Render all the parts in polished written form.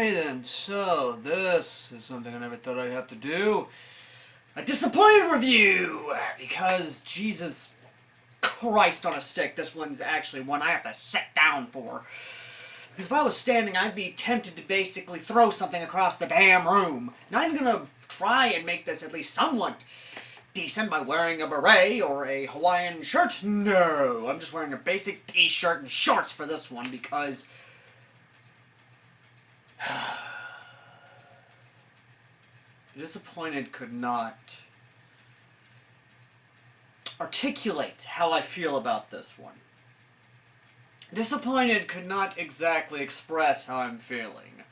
Okay then, so this is something I never thought I'd have to do. A disappointed review! Because, Jesus Christ on a stick, this one's actually one I have to sit down for. Because if I was standing, I'd be tempted to basically throw something across the damn room. And I'm gonna try and make this at least somewhat decent by wearing a beret or a Hawaiian shirt. No, I'm just wearing a basic t-shirt and shorts for this one because disappointed could not articulate how I feel about this one. Disappointed could not exactly express how I'm feeling.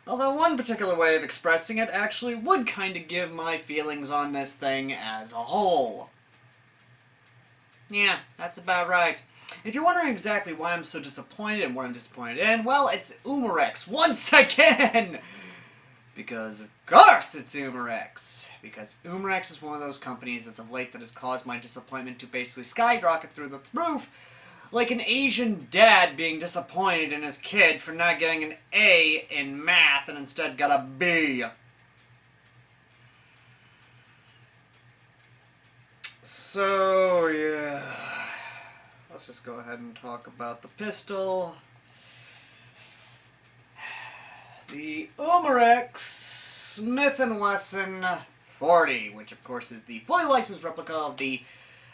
Although one particular way of expressing it actually would kind of give my feelings on this thing as a whole. Yeah, that's about right. If you're wondering exactly why I'm so disappointed and what I'm disappointed in, well, it's Umarex once again! Because, of course, it's Umarex. Because Umarex is one of those companies as of late that has caused my disappointment to basically skyrocket through the roof, like an Asian dad being disappointed in his kid for not getting an A in math and instead got a B. So, yeah. Let's just go ahead and talk about the pistol. The Umarex Smith & Wesson 40, which of course is the fully licensed replica of the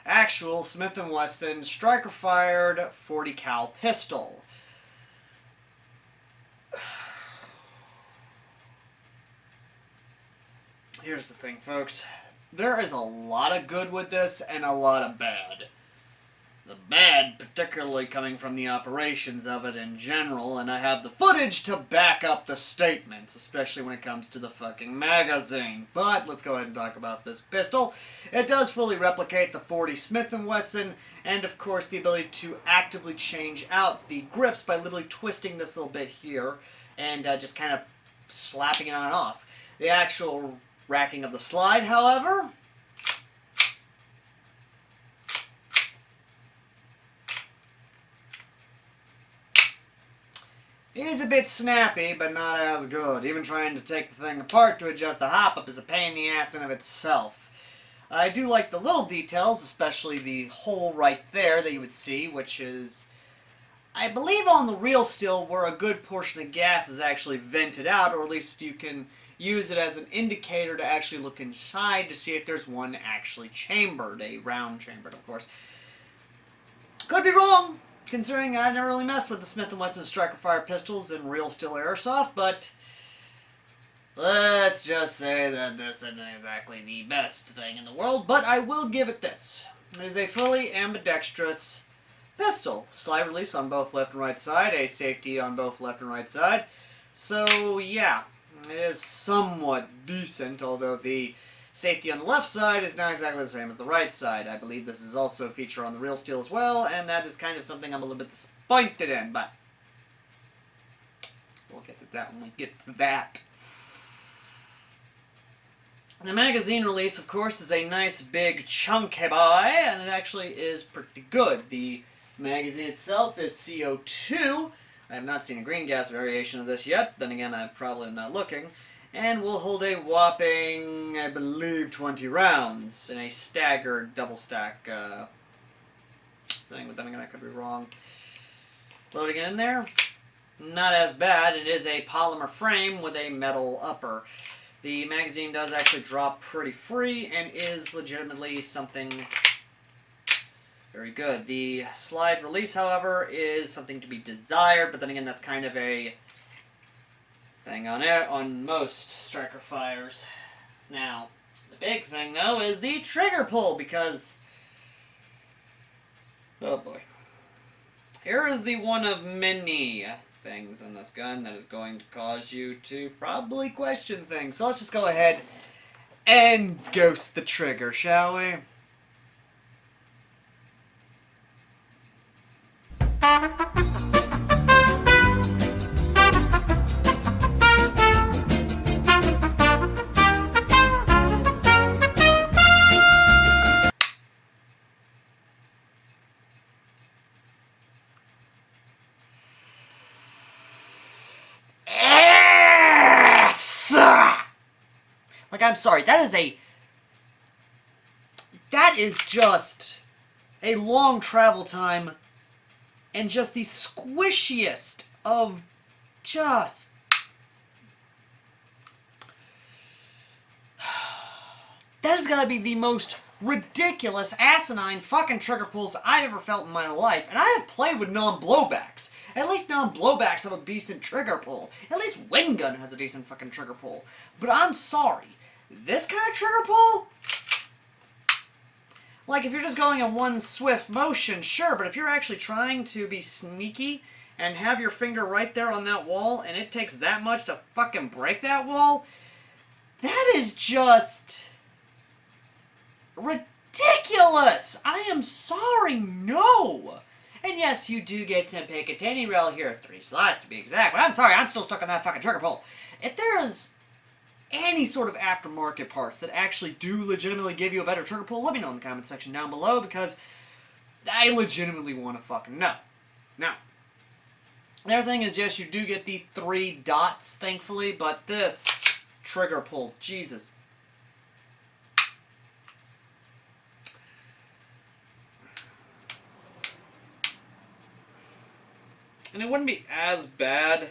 actual Smith & Wesson striker-fired 40 cal pistol. Here's the thing, folks. There is a lot of good with this and a lot of bad. The bad particularly coming from the operations of it in general, and I have the footage to back up the statements, especially when it comes to the fucking magazine. But let's go ahead and talk about this pistol. It does fully replicate the 40 Smith & Wesson, and of course the ability to actively change out the grips by literally twisting this little bit here, and just kind of slapping it on and off. The actual racking of the slide, however, is a bit snappy, but not as good. Even trying to take the thing apart to adjust the hop-up is a pain in the ass in of itself. I do like the little details, especially the hole right there that you would see, which is, I believe on the real steel, where a good portion of gas is actually vented out, or at least you can use it as an indicator to actually look inside to see if there's one actually chambered, a round chambered, of course. Could be wrong, considering I've never really messed with the Smith & Wesson striker-fire pistols in real steel airsoft, but let's just say that this isn't exactly the best thing in the world, but I will give it this. It is a fully ambidextrous pistol. Slide release on both left and right side, a safety on both left and right side. So, yeah, it is somewhat decent, although the safety on the left side is not exactly the same as the right side. I believe this is also a feature on the real steel as well, and that is kind of something I'm a little bit disappointed in, but we'll get to that when we get to that. The magazine release, of course, is a nice big chunky boy, and it actually is pretty good. The magazine itself is CO2. I have not seen a green gas variation of this yet, then again, I'm probably not looking. And will hold a whopping, I believe, 20 rounds in a staggered double stack thing, but then again, I could be wrong. Loading it in there, not as bad. It is a polymer frame with a metal upper. The magazine does actually drop pretty free and is legitimately something very good. The slide release, however, is something to be desired, but then again, that's kind of a thing on most striker fires. Now, the big thing though is the trigger pull, because oh boy, here is the one of many things in this gun that is going to cause you to probably question things. So let's just go ahead and ghost the trigger, shall we? I'm sorry, that is just a long travel time and just the squishiest of just... That is gonna be the most ridiculous, asinine fucking trigger pulls I've ever felt in my life. And I have played with non-blowbacks. At least non-blowbacks have a decent trigger pull. At least Wind Gun has a decent fucking trigger pull. But I'm sorry, this kind of trigger pull? Like, if you're just going in one swift motion, sure, but if you're actually trying to be sneaky and have your finger right there on that wall, and it takes that much to fucking break that wall, that is just... ridiculous! I am sorry, no! And yes, you do get some Picatinny rail here, 3 slides to be exact, but I'm sorry, I'm still stuck on that fucking trigger pull. If there is any sort of aftermarket parts that actually do legitimately give you a better trigger pull, let me know in the comment section down below, because I legitimately want to fucking know. Now, the other thing is, yes, you do get the 3 dots, thankfully, but this trigger pull, Jesus. And it wouldn't be as bad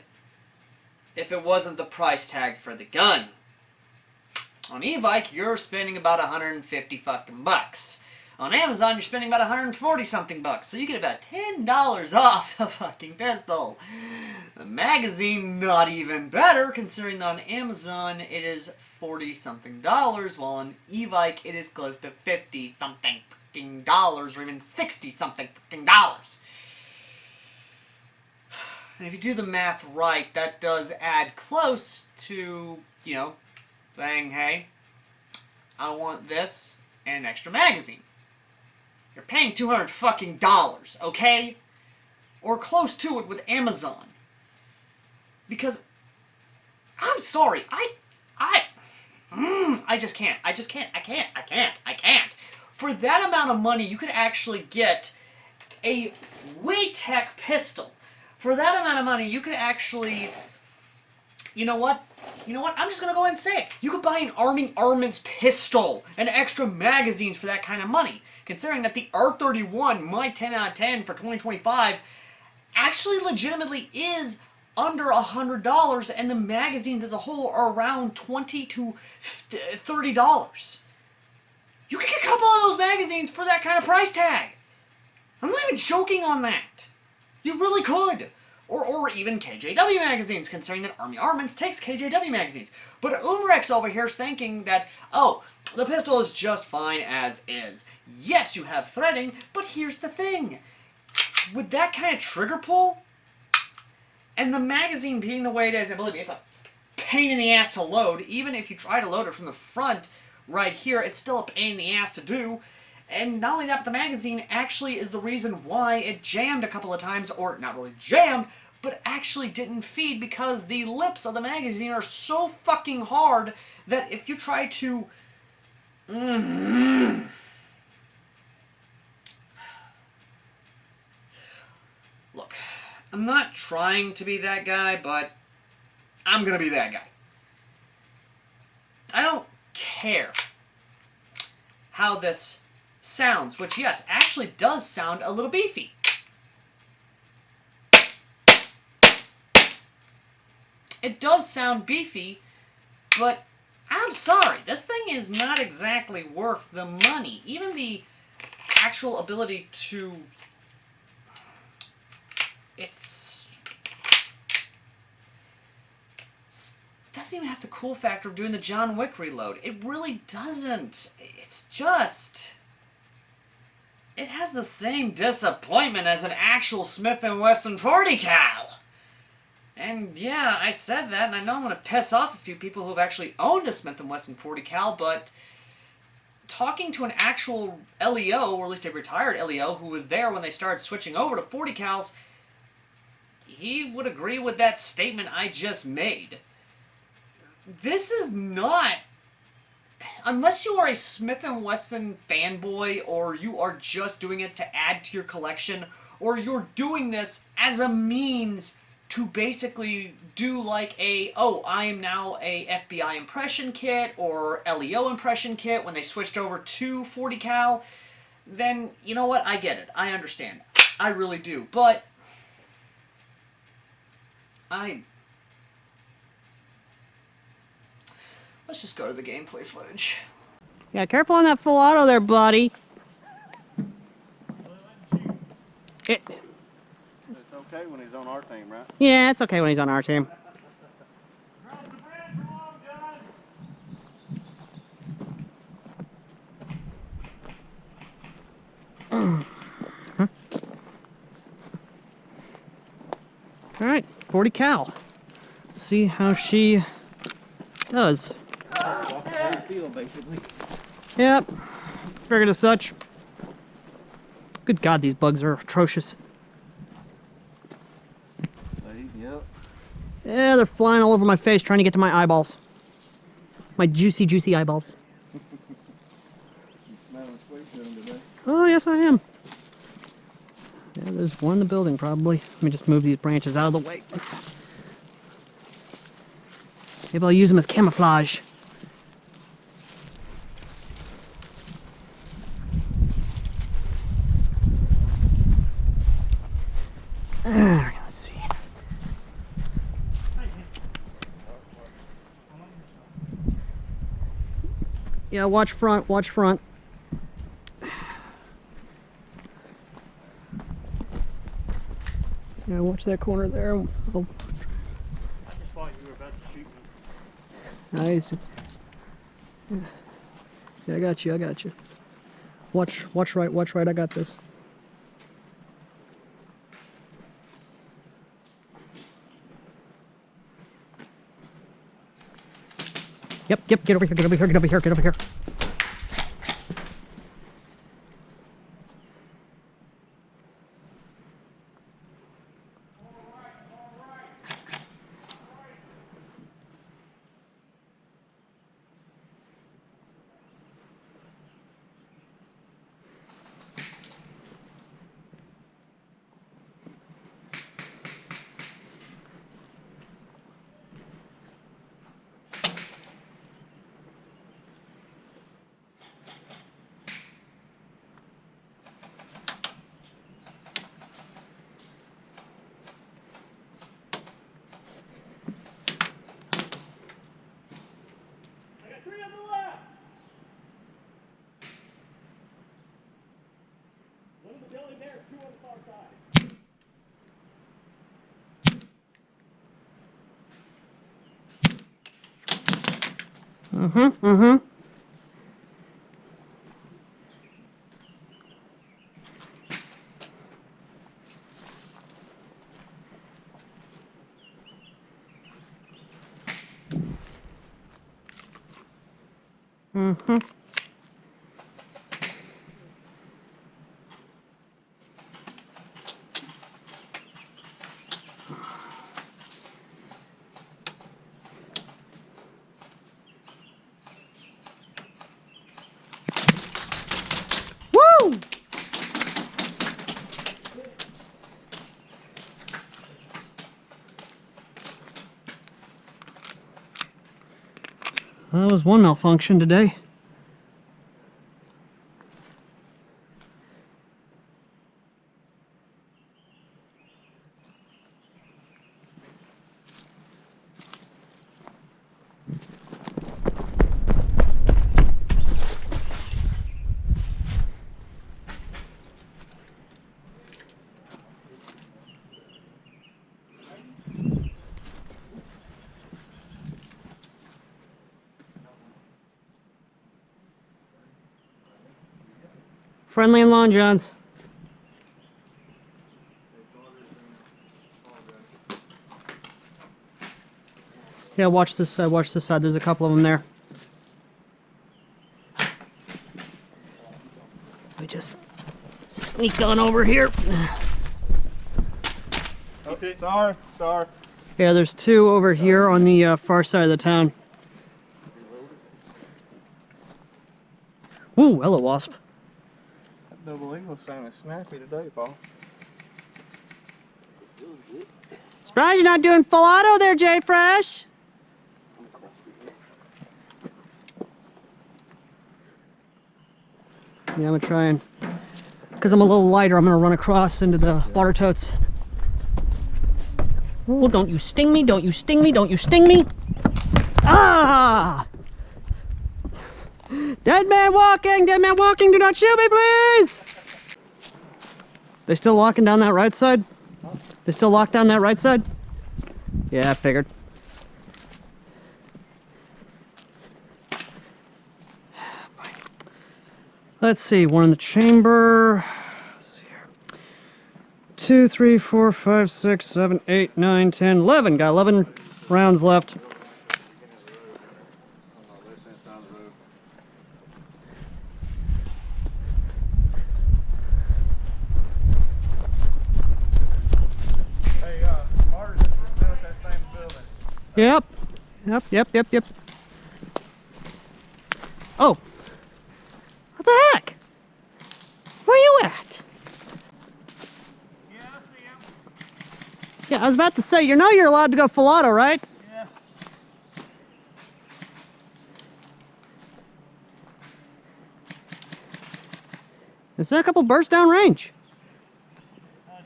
if it wasn't the price tag for the gun. On e-bike, you're spending about 150 fucking bucks. On Amazon, you're spending about 140 something bucks. So you get about $10 off the fucking pistol. The magazine, not even better, considering that on Amazon it is 40 something dollars, while on e-bike it is close to 50 something fucking dollars, or even 60 something fucking dollars. And if you do the math right, that does add close to, you know, saying, hey, I want this and an extra magazine. You're paying $200 fucking dollars, okay? Or close to it with Amazon. Because, I'm sorry, I just can't. I can't. For that amount of money, you could actually get a WeTech pistol. For that amount of money, you could actually... You know what? I'm just going to go ahead and say it. You could buy an Army Armaments pistol and extra magazines for that kind of money. Considering that the R31, my 10 out of 10 for 2025, actually legitimately is under $100, and the magazines as a whole are around $20 to $30. You could get a couple of those magazines for that kind of price tag. I'm not even joking on that. You really could. Or even KJW magazines, considering that Army Armaments takes KJW magazines. But Umarex over here is thinking that, oh, the pistol is just fine as is. Yes, you have threading, but here's the thing. With that kind of trigger pull, and the magazine being the way it is, and believe me, it's a pain in the ass to load. Even if you try to load it from the front right here, it's still a pain in the ass to do. And not only that, but the magazine actually is the reason why it jammed a couple of times, or not really jammed, but actually didn't feed, because the lips of the magazine are so fucking hard that if you try to... Look, I'm not trying to be that guy, but I'm gonna be that guy. I don't care how this sounds, which, yes, actually does sound a little beefy. It does sound beefy, but I'm sorry, this thing is not exactly worth the money. Even the actual ability to... It doesn't even have the cool factor of doing the John Wick reload. It really doesn't. It's just... It has the same disappointment as an actual Smith & Wesson 40 cal. And yeah, I said that, and I know I'm going to piss off a few people who have actually owned a Smith & Wesson 40 cal, but talking to an actual LEO, or at least a retired LEO, who was there when they started switching over to 40 cals, he would agree with that statement I just made. This is not... Unless you are a Smith & Wesson fanboy, or you are just doing it to add to your collection, or you're doing this as a means to basically do like I am now a FBI impression kit or LEO impression kit when they switched over to 40 cal, then you know what? I get it. I understand. I really do. But let's just go to the gameplay footage. Yeah, careful on that full auto there, buddy. It's okay when he's on our team, right? Yeah, it's okay when he's on our team. Alright, 40 cal. See how she does. Yep, figured as such. Good God, these bugs are atrocious. Yep. Yeah, they're flying all over my face trying to get to my eyeballs. My juicy, juicy eyeballs. Oh, yes, I am. Yeah, there's one in the building, probably. Let me just move these branches out of the way. Maybe I'll use them as camouflage. Let's see. Yeah, watch front, watch front. Yeah, watch that corner there. I just thought you were about to shoot me. Nice. Yeah, I got you, I got you. Watch right, I got this. Yep, get over here, get over here, get over here, get over here. Mm-hmm. Mm-hmm. Woo! That was one malfunction today. Friendly and Long Johns. Yeah, watch this side, watch this side. There's a couple of them there. We just sneak on over here. Okay, sorry. Yeah, there's two over here on the far side of the town. Ooh, hello, Wasp. That double eagle sounded snappy today, Paul. Surprised you're not doing full auto there, Jay Fresh. Yeah, I'm gonna try and, because I'm a little lighter, I'm gonna run across into the water totes. Oh, don't you sting me, don't you sting me, don't you sting me. Ah! Dead man walking, do not shoot me, please! They still locking down that right side? They still locked down that right side? Yeah, I figured. Let's see, one in the chamber. Let's see here. 2, 3, 4, 5, 6, 7, 8, 9, 10, 11. Got 11 rounds left. Yep. Yep. Oh. What the heck? Where you at? Yeah, I see him. Yeah, I was about to say, you know you're allowed to go full auto, right? Yeah. Is there a couple bursts down range?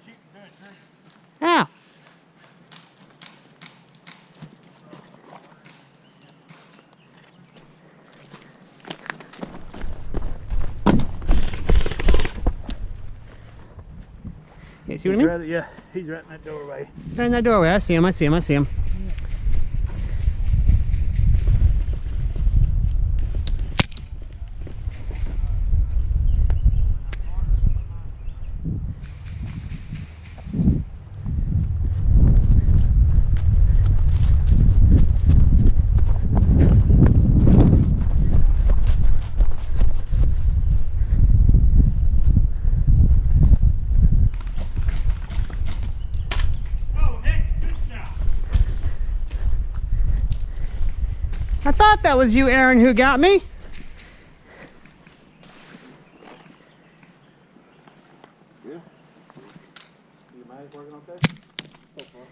Shooting through a tree. Yeah. You see what I mean? Right, yeah, he's right in that doorway. Right in that doorway. I see him. Oh, Nick, good shot. I thought that was you, Aaron, who got me. Yeah. Your mag working okay? So far.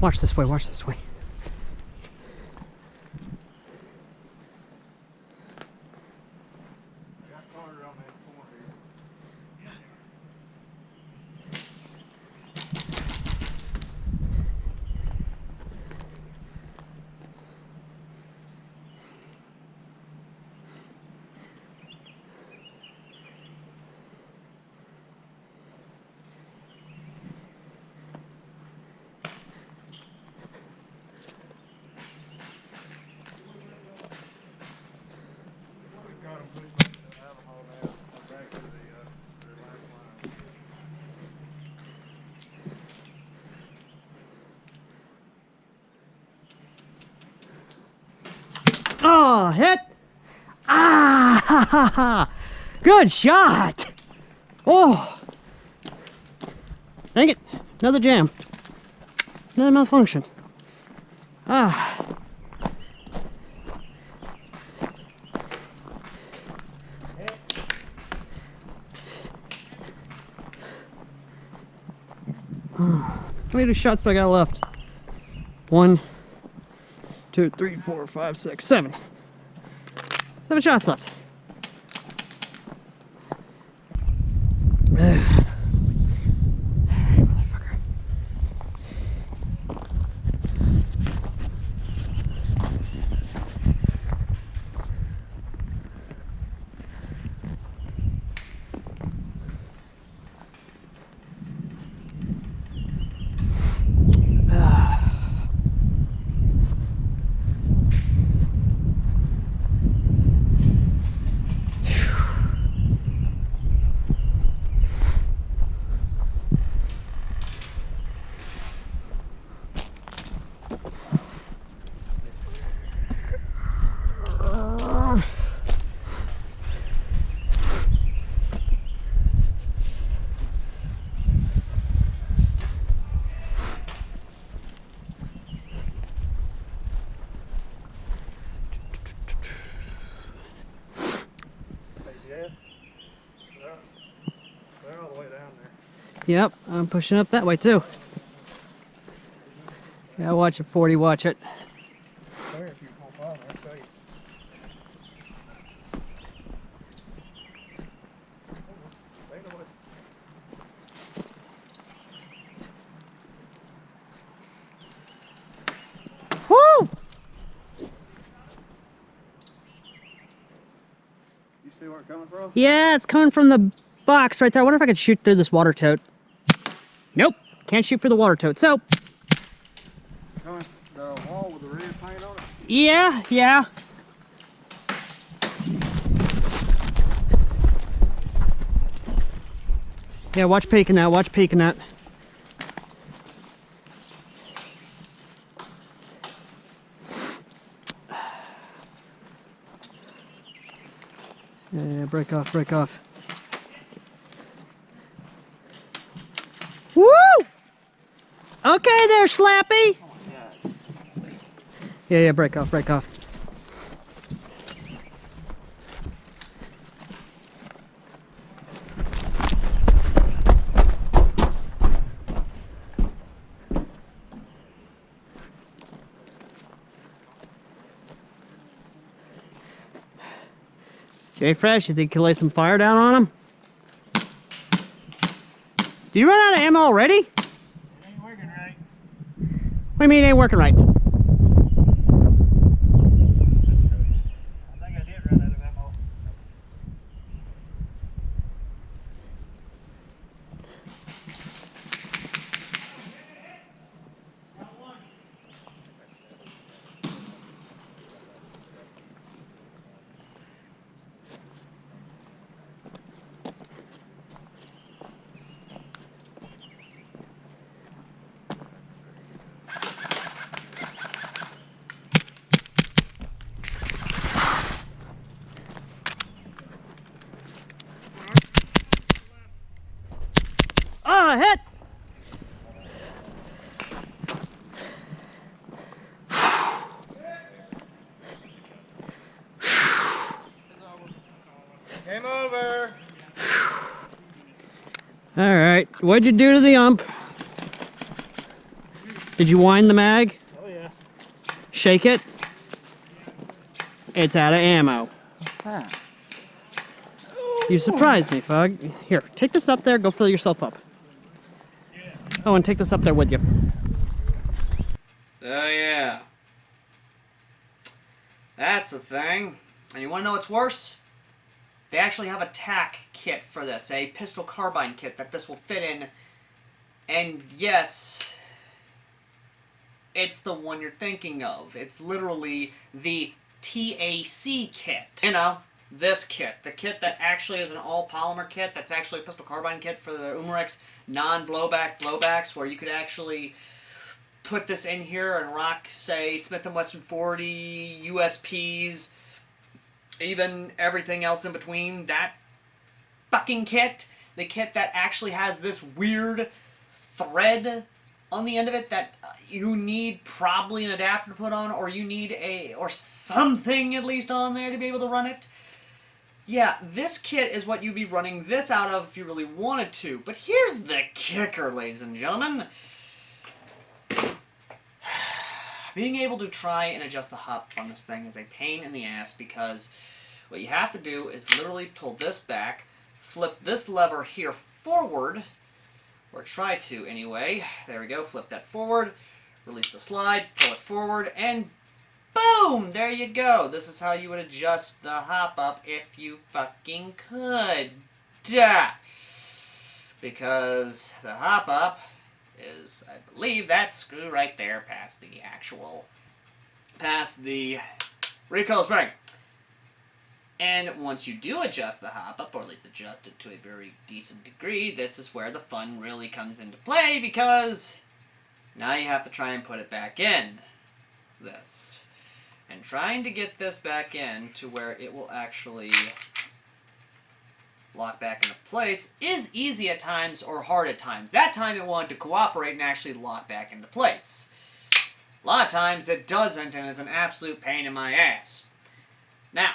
Watch this way, watch this way. I got Carter on that corner here. Got him pretty much in the Alamo now. I'm back to the last line. Oh, hit! Ah, ha, ha, ha. Good shot! Oh! Dang it, another jam. Another malfunction. Ah. How many shots do I got left? 1, 2, 3, 4, 5, 6, 7. 7 shots left. Motherfucker. Yep, I'm pushing up that way too. Yeah, watch it, 40, watch it. Sorry if you fall down, I'll tell you. Wait a minute. Woo! You see where it's coming from? Yeah, it's coming from the box right there. I wonder if I could shoot through this water tote. Nope, can't shoot through the water tote. So, Coming the wall with the red paint on it? yeah. Yeah, watch peeking out, watch peeking out. Yeah, break off, break off. Woo! Okay there, Slappy! Yeah, break off, break off. Jay Fresh, you think you can lay some fire down on him? Do you run out of ammo already? It ain't working right. What do you mean it ain't working right? I think I did run out of ammo. Oh, hit! Game over. Alright, what'd you do to the ump? Did you wind the mag? Oh yeah. Shake it? It's out of ammo. You surprised me, Fug. Here, take this up there, go fill yourself up. Oh, and take this up there with you. Oh yeah. That's a thing. And you want to know what's worse? They actually have a TAC kit for this, a pistol carbine kit that this will fit in. And yes, it's the one you're thinking of. It's literally the TAC kit. You know, this kit. The kit that actually is an all-polymer kit that's actually a pistol carbine kit for the Umarex non-blowback blowbacks, where you could actually put this in here and rock, say, Smith & Wesson 40, USPs, even everything else in between. That fucking kit, the kit that actually has this weird thread on the end of it that you need probably an adapter to put on, or you need or something at least on there to be able to run it. Yeah, this kit is what you'd be running this out of if you really wanted to. But here's the kicker, ladies and gentlemen. Being able to try and adjust the hop on this thing is a pain in the ass, because what you have to do is literally pull this back, flip this lever here forward, or try to anyway. There we go, flip that forward, release the slide, pull it forward, and boom! There you go. This is how you would adjust the hop up if you fucking could. Duh. Because the hop up is, I believe, that screw right there past the recoil spring. And once you do adjust the hop up, or at least adjust it to a very decent degree, this is where the fun really comes into play, because now you have to try and put it back in. This. And trying to get this back in to where it will actually lock back into place is easy at times or hard at times. That time it wanted to cooperate and actually lock back into place. A lot of times it doesn't, and is an absolute pain in my ass. Now,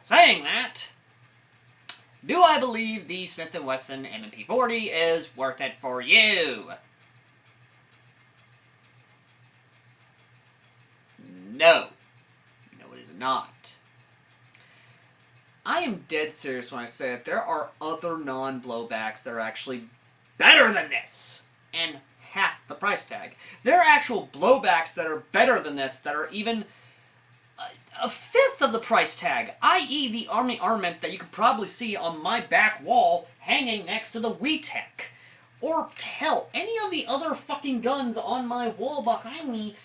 saying that, Do I believe the Smith & Wesson M&P 40 is worth it for you? No. No, it is not. I am dead serious when I say that there are other non-blowbacks that are actually better than this, and half the price tag. There are actual blowbacks that are better than this, that are even a fifth of the price tag, i.e. the Army armament that you could probably see on my back wall hanging next to the WeTech. Or, hell, any of the other fucking guns on my wall behind me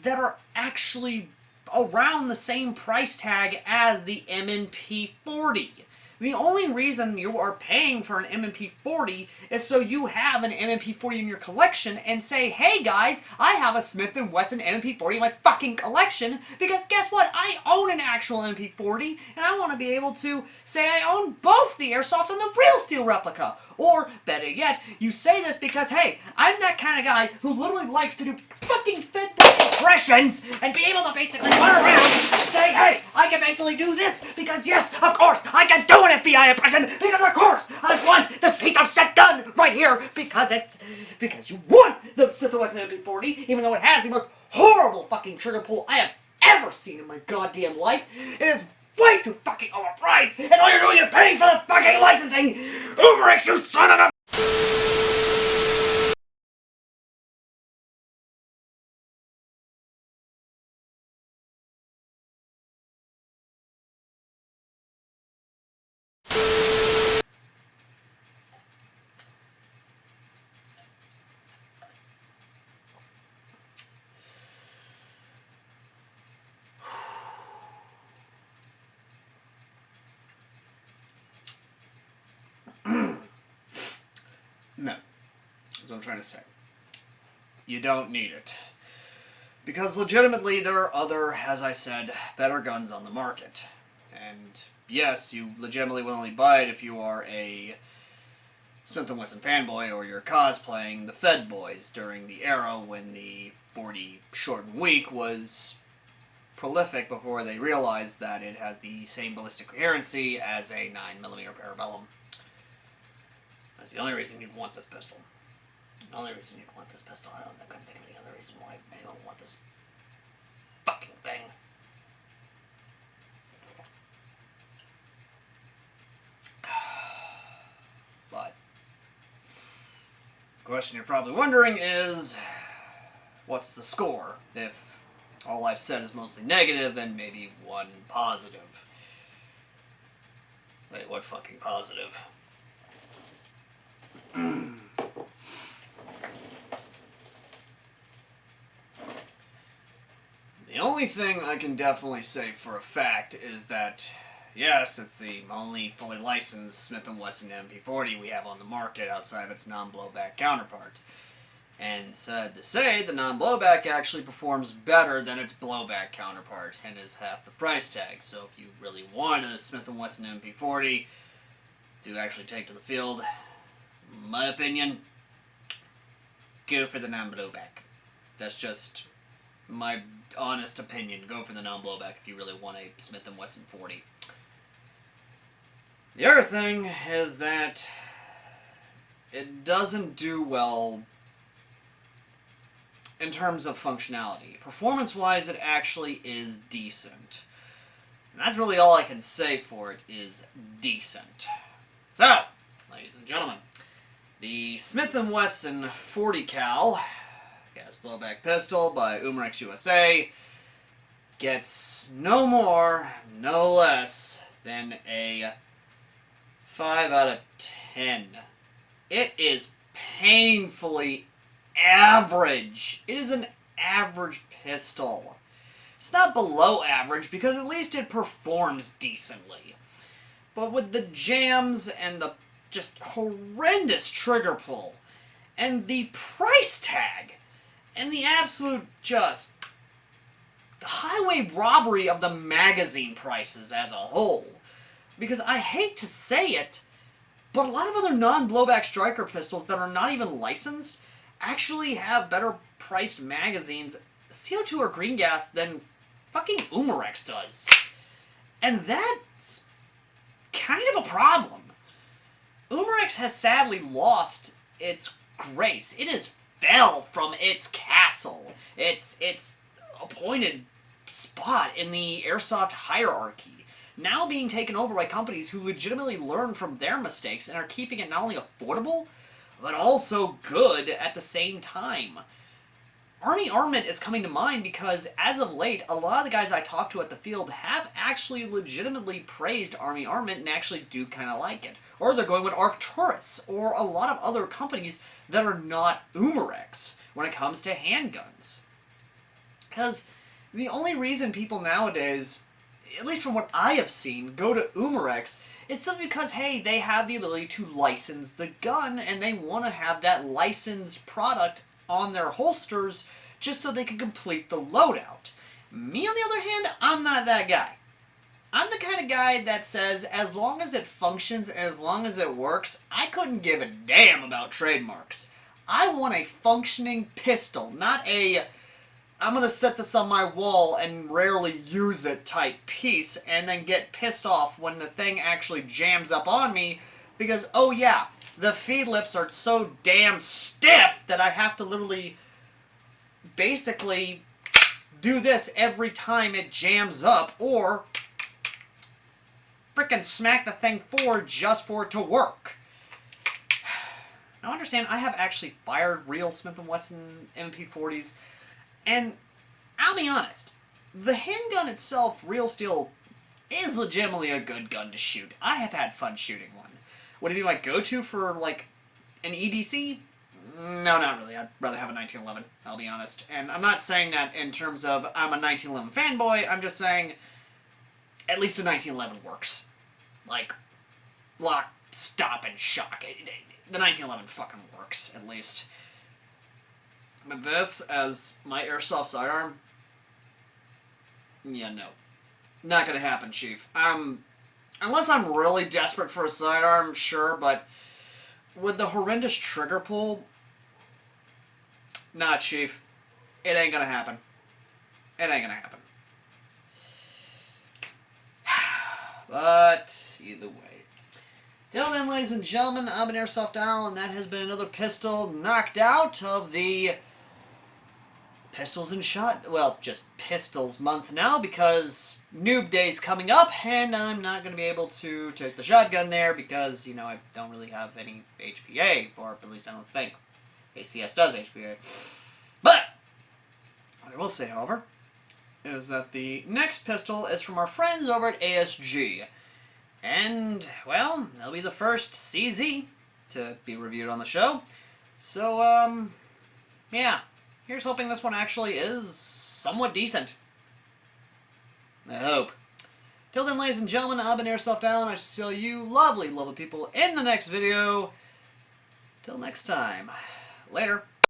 that are actually around the same price tag as the M&P 40. The only reason you are paying for an M&P 40 is so you have an M&P 40 in your collection and say, hey guys, I have a Smith & Wesson M&P 40 in my fucking collection, because guess what? I own an actual M&P 40, and I want to be able to say I own both the Airsoft and the real steel replica. Or, better yet, you say this because, hey, I'm that kind of guy who literally likes to do fucking Fed impressions and be able to basically run around and say, hey, I can basically do this because, yes, of course, I can do an FBI impression because, of course, I want this piece of shit done right here because you want the Smith & Wesson MP40, even though it has the most horrible fucking trigger pull I have ever seen in my goddamn life. It is way too fucking overpriced, and all you're doing is paying for the fucking licensing! Umarex, you son of a... No. That's what I'm trying to say. You don't need it. Because legitimately there are other, as I said, better guns on the market. And yes, you legitimately would only buy it if you are a Smith & Wesson fanboy or you're cosplaying the Fed boys during the era when the 40 shortened week was prolific before they realized that it has the same ballistic coherency as a 9mm Parabellum. That's the only reason you'd want this pistol. The only reason you'd want this pistol. I couldn't think of any other reason why anyone would want this fucking thing. But the question you're probably wondering is, what's the score if all I've said is mostly negative and maybe one positive? Wait, what fucking positive? The only thing I can definitely say for a fact is that, yes, it's the only fully licensed Smith & Wesson MP40 we have on the market outside of its non-blowback counterpart. And sad to say, the non-blowback actually performs better than its blowback counterpart and is half the price tag. So if you really want a Smith & Wesson MP40 to actually take to the field, in my opinion, go for the non-blowback. That's just my honest opinion. Go for the non-blowback if you really want a Smith & Wesson 40. The other thing is that it doesn't do well in terms of functionality. Performance-wise, it actually is decent. And that's really all I can say for it, is decent. So, ladies and gentlemen, the Smith & Wesson 40 cal gas blowback pistol by Umarex USA gets no more, no less than a 5 out of 10. It is painfully average. It is an average pistol. It's not below average because at least it performs decently. But with the jams and the just horrendous trigger pull and the price tag and the absolute just highway robbery of the magazine prices as a whole, because I hate to say it, but a lot of other non-blowback striker pistols that are not even licensed actually have better priced magazines, CO2 or green gas, than fucking Umarex does. And that's kind of a problem. Umarex has sadly lost its grace. It has fell from its castle, its appointed spot in the airsoft hierarchy, now being taken over by companies who legitimately learn from their mistakes and are keeping it not only affordable, but also good at the same time. Army Armament is coming to mind because, as of late, a lot of the guys I talk to at the field have actually legitimately praised Army Armament and actually do kind of like it. Or they're going with Arcturus, or a lot of other companies that are not Umarex when it comes to handguns. Because the only reason people nowadays, at least from what I have seen, go to Umarex, it's simply because, hey, they have the ability to license the gun, and they want to have that licensed product on their holsters just so they can complete the loadout. Me, on the other hand, I'm not that guy. I'm the kind of guy that says, as long as it functions, as long as it works, I couldn't give a damn about trademarks. I want a functioning pistol, not a, I'm going to set this on my wall and rarely use it type piece, and then get pissed off when the thing actually jams up on me, because, oh yeah, the feed lips are so damn stiff that I have to literally basically do this every time it jams up, or frickin' smack the thing forward just for it to work. Now understand, I have actually fired real Smith & Wesson MP40s, and I'll be honest, the handgun itself, real steel, is legitimately a good gun to shoot. I have had fun shooting one. Would it be my go-to for, like, an EDC? No, not really. I'd rather have a 1911, I'll be honest. And I'm not saying that in terms of I'm a 1911 fanboy, I'm just saying at least a 1911 works. Like, lock, stop, and shock. The 1911 fucking works, at least. But this, as my airsoft sidearm, yeah, no. Not gonna happen, Chief. Unless I'm really desperate for a sidearm, sure, but with the horrendous trigger pull, nah, Chief. It ain't gonna happen. It ain't gonna happen. But, either way. Till then, ladies and gentlemen, I've been AirsoftAL, and that has been another pistol knocked out of the Pistols and Shot, well, just Pistols month now, because Noob Day's coming up, and I'm not going to be able to take the shotgun there because, you know, I don't really have any HPA, or at least I don't think ACS does HPA. But, what I will say, however, is that the next pistol is from our friends over at ASG. And, well, they'll be the first CZ to be reviewed on the show. So, yeah. Here's hoping this one actually is somewhat decent. I hope. Till then, ladies and gentlemen, I've been AirsoftAL, and I shall see you lovely, lovely people in the next video. Till next time. Later.